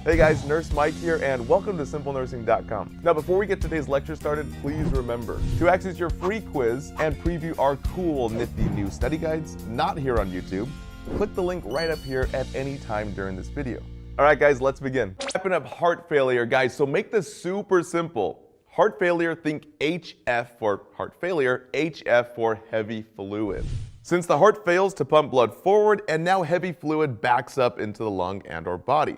Hey guys, Nurse Mike here, and welcome to SimpleNursing.com. Now, before we get today's lecture started, please remember to access your free quiz and preview our cool, nifty new study guides, not here on YouTube. Click the link right up here at any time during this video. All right, guys, let's begin. Wrapping up heart failure, guys, so make this super simple. Heart failure, think HF for heart failure, HF for heavy fluid. Since the heart fails to pump blood forward, and now heavy fluid backs up into the lung and or body.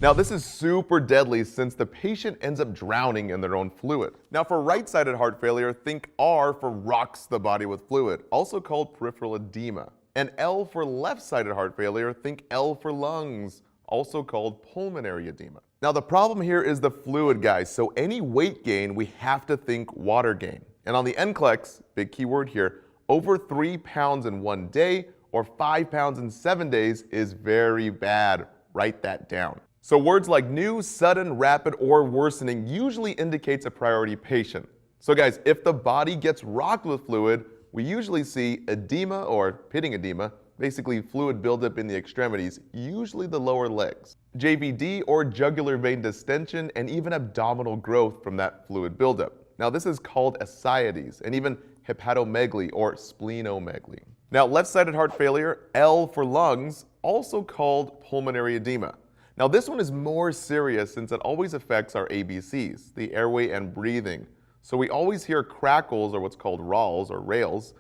Now, this is super deadly since the patient ends up drowning in their own fluid. Now, for right-sided heart failure, think R for rocks the body with fluid, also called peripheral edema. And L for left-sided heart failure, think L for lungs, also called pulmonary edema. Now, the problem here is the fluid, guys, so any weight gain, we have to think water gain. And on the NCLEX, big keyword here, over 3 pounds in 1 day or 5 pounds in 7 days is very bad. Write that down. So words like new, sudden, rapid, or worsening usually indicates a priority patient. So guys, if the body gets rocked with fluid, we usually see edema or pitting edema, basically fluid buildup in the extremities, usually the lower legs. JVD or jugular vein distension, and even abdominal growth from that fluid buildup. Now this is called ascites, and even hepatomegaly or splenomegaly. Now left-sided heart failure, L for lungs, also called pulmonary edema. Now this one is more serious since it always affects our ABCs, the airway and breathing. So we always hear crackles or what's called rales or rales,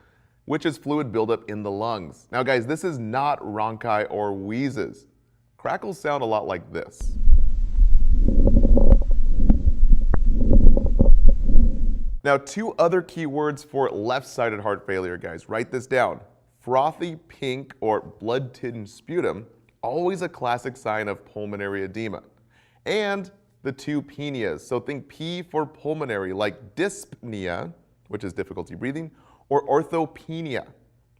which is fluid buildup in the lungs. Now guys, this is not rhonchi or wheezes. Crackles sound a lot like this. Now, 2 other keywords for left-sided heart failure, guys. Write this down. Frothy pink or blood-tinged sputum, always a classic sign of pulmonary edema. And the 2 penias. So think P for pulmonary, like dyspnea, which is difficulty breathing, or orthopnea,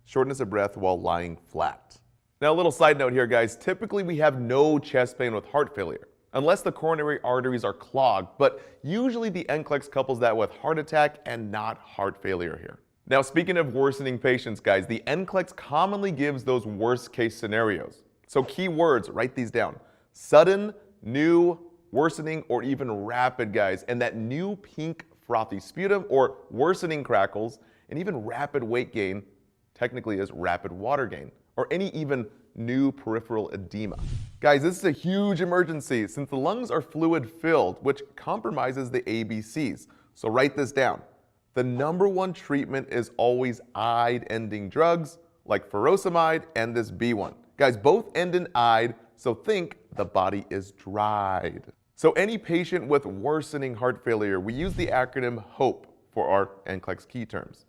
shortness of breath while lying flat. Now, a little side note here, guys. Typically, we have no chest pain with heart failure, unless the coronary arteries are clogged, but usually the NCLEX couples that with heart attack and not heart failure here. Now, speaking of worsening patients, guys, the NCLEX commonly gives those worst case scenarios. So key words, write these down. Sudden, new, worsening, or even rapid, guys, and that new pink frothy sputum or worsening crackles, and even rapid weight gain technically is rapid water gain, or any even new peripheral edema. Guys, this is a huge emergency since the lungs are fluid filled, which compromises the ABCs. So write this down. The #1 treatment is always ide-ending drugs like furosemide and this B one. Guys, both end in ide, so think the body is dried. So any patient with worsening heart failure, we use the acronym HOPE for our NCLEX key terms.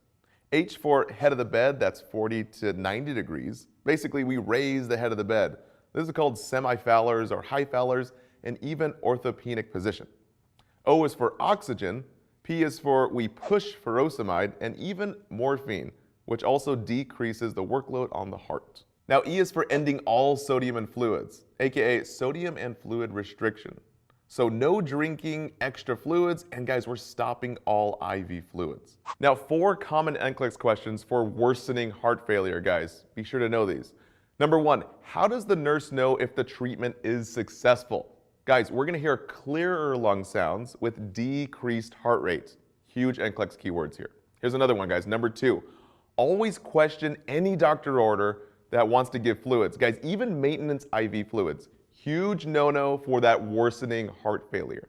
H for head of the bed, that's 40 to 90 degrees. Basically, we raise the head of the bed. This is called semi-Fowler's or high Fowler's, and even orthopenic position. O is for oxygen. P is for we push furosemide, and even morphine, which also decreases the workload on the heart. Now, E is for ending all sodium and fluids, aka sodium and fluid restriction. So no drinking extra fluids, and guys, we're stopping all IV fluids. Now, 4 common NCLEX questions for worsening heart failure, guys. Be sure to know these. #1, how does the nurse know if the treatment is successful? Guys, we're gonna hear clearer lung sounds with decreased heart rates. Huge NCLEX keywords here. Here's another one, guys. #2, always question any doctor order that wants to give fluids. Guys, even maintenance IV fluids. Huge no-no for that worsening heart failure.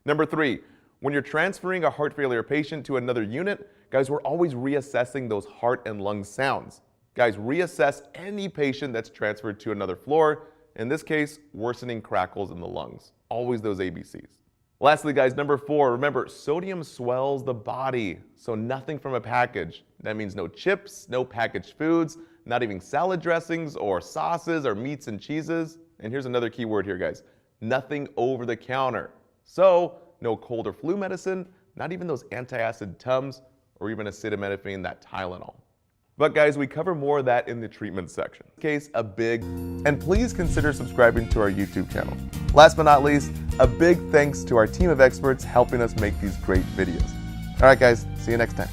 #3, when you're transferring a heart failure patient to another unit, guys, we're always reassessing those heart and lung sounds. Guys, reassess any patient that's transferred to another floor. In this case, worsening crackles in the lungs. Always those ABCs. Lastly, guys, #4, remember, sodium swells the body, so nothing from a package. That means no chips, no packaged foods, not even salad dressings or sauces or meats and cheeses. And here's another key word here, guys. Nothing over the counter. So no cold or flu medicine, not even those antacid Tums, or even acetaminophen, that Tylenol. But guys, we cover more of that in the treatment section. In this case, and please consider subscribing to our YouTube channel. Last but not least, a big thanks to our team of experts helping us make these great videos. All right, guys, see you next time.